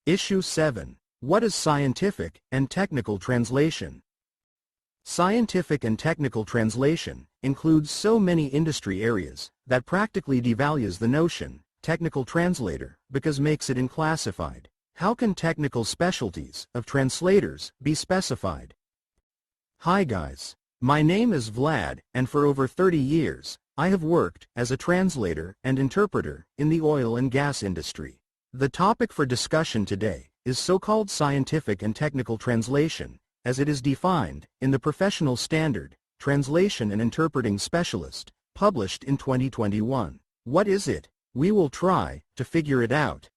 Issue 7. What is scientific and technical translation? Scientific and technical translation includes so many industry areas that practically devalues the notion technical translator because makes it unclassified. How can technical specialties of translators be specified? Hi guys. My name is Vlad, and for over 30 years, I have worked as a translator and interpreter in the oil and gas industry. The topic for discussion today is so-called scientific and technical translation, as it is defined in the professional standard, Translation and Interpreting Specialist, published in 2021. What is it? We will try to figure it out.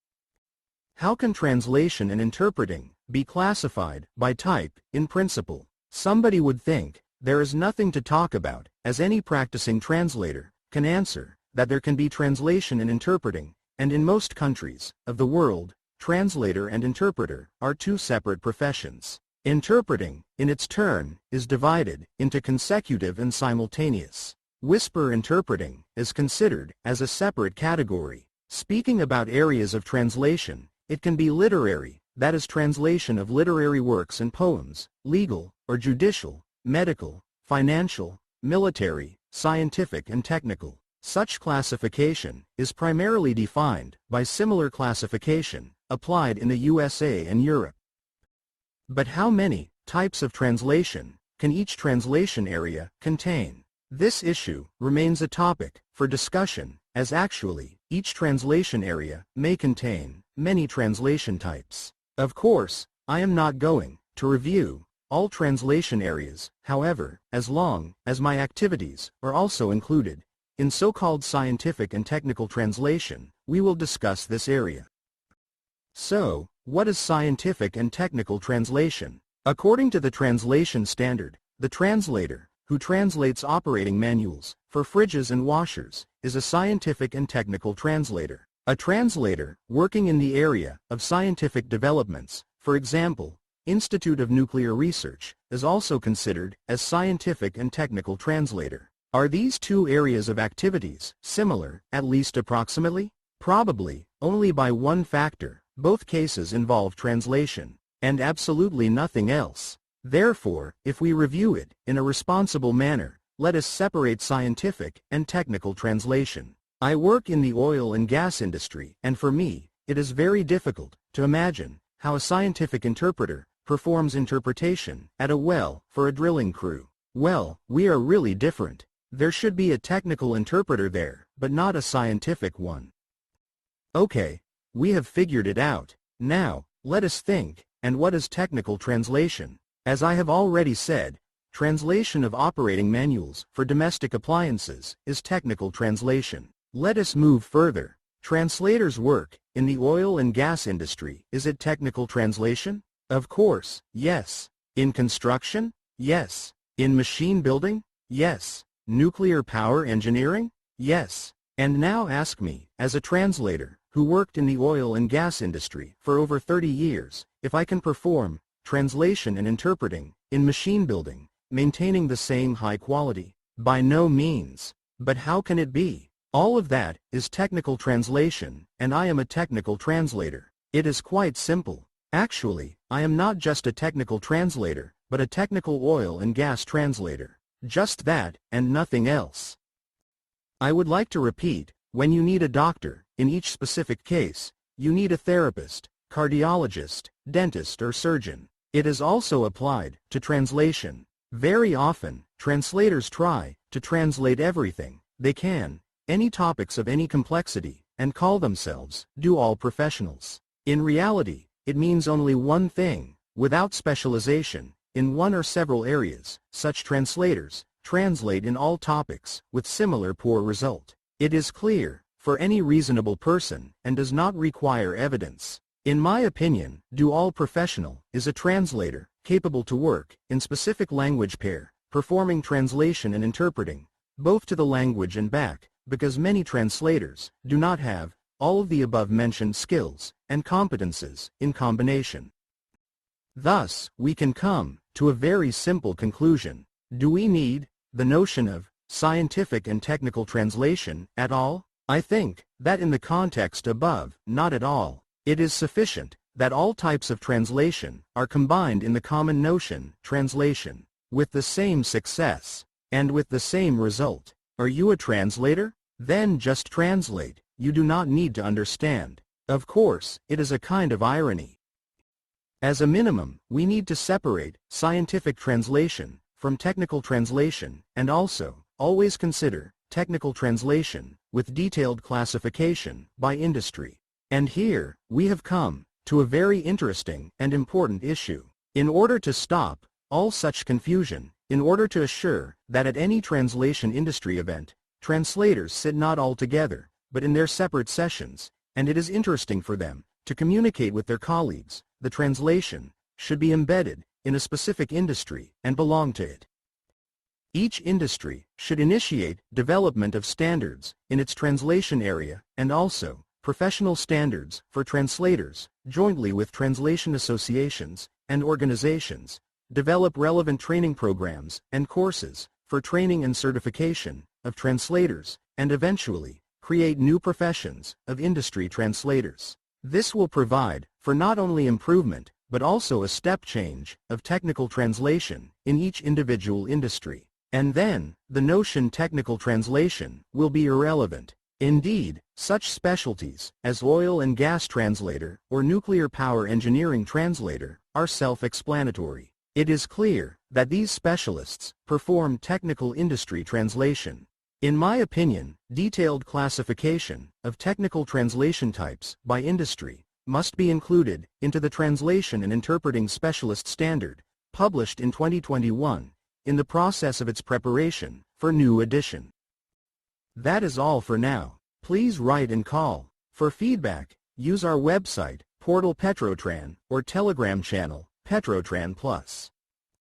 How can translation and interpreting be classified by type in principle? Somebody would think there is nothing to talk about, as any practicing translator can answer that there can be translation and interpreting, and in most countries of the world, translator and interpreter are two separate professions. Interpreting, in its turn, is divided into consecutive and simultaneous. Whisper interpreting is considered as a separate category. Speaking about areas of translation, it can be literary, that is translation of literary works and poems, legal or judicial, medical, financial, military, scientific and technical. Such classification is primarily defined by similar classification applied in the USA and Europe. But how many types of translation can each translation area contain? This issue remains a topic for discussion, as actually, each translation area may contain many translation types. Of course, I am not going to review all translation areas, however, as long as my activities are also included in so-called scientific and technical translation, we will discuss this area. So, what is scientific and technical translation? According to the translation standard, the translator, who translates operating manuals for fridges and washers, is a scientific and technical translator. A translator working in the area of scientific developments, for example, Institute of Nuclear Research, is also considered as scientific and technical translator. Are these two areas of activities similar, at least approximately? Probably, only by one factor. Both cases involve translation, and absolutely nothing else. Therefore, if we review it in a responsible manner, let us separate scientific and technical translation. I work in the oil and gas industry, and for me, it is very difficult to imagine how a scientific interpreter performs interpretation at a well for a drilling crew. Well, we are really different. There should be a technical interpreter there, but not a scientific one. Okay, we have figured it out. Now, let us think, and what is technical translation? As I have already said, translation of operating manuals for domestic appliances is technical translation. Let us move further. Translators work in the oil and gas industry. Is it technical translation? Of course, yes. In construction? Yes. In machine building? Yes. Nuclear power engineering? Yes. And now ask me, as a translator who worked in the oil and gas industry for over 30 years, if I can perform translation and interpreting in machine building, maintaining the same high quality. By no means. But how can it be? All of that is technical translation, and I am a technical translator. It is quite simple. Actually, I am not just a technical translator, but a technical oil and gas translator. Just that, and nothing else. I would like to repeat, when you need a doctor, in each specific case, you need a therapist, cardiologist, dentist or surgeon. It is also applied to translation. Very often, translators try to translate everything they can, any topics of any complexity, and call themselves do-all professionals. In reality, it means only one thing. Without specialization in one or several areas, such translators translate in all topics with similar poor result. It is clear for any reasonable person and does not require evidence. In my opinion, do-all professional is a translator capable to work in specific language pair, performing translation and interpreting, both to the language and back, because many translators do not have all of the above-mentioned skills and competences in combination. Thus, we can come to a very simple conclusion. Do we need the notion of scientific and technical translation at all? I think that in the context above, not at all. It is sufficient that all types of translation are combined in the common notion, translation, with the same success, and with the same result. Are you a translator? Then just translate, you do not need to understand. Of course, it is a kind of irony. As a minimum, we need to separate scientific translation from technical translation, and also, always consider technical translation with detailed classification by industry. And here, we have come to a very interesting and important issue. In order to stop all such confusion, in order to assure that at any translation industry event, translators sit not all together, but in their separate sessions, and it is interesting for them to communicate with their colleagues, the translation should be embedded in a specific industry and belong to it. Each industry should initiate development of standards in its translation area and also professional standards for translators, jointly with translation associations and organizations, develop relevant training programs and courses for training and certification of translators, and eventually create new professions of industry translators. This will provide for not only improvement, but also a step change of technical translation in each individual industry. And then, the notion technical translation will be irrelevant. Indeed, such specialties as oil and gas translator or nuclear power engineering translator are self-explanatory. It is clear that these specialists perform technical industry translation. In my opinion, detailed classification of technical translation types by industry must be included into the Translation and Interpreting Specialist Standard, published in 2021, in the process of its preparation for new edition. That is all for now. Please write and call. For feedback, use our website, portal Petrotran, or Telegram channel, Petrotran Plus.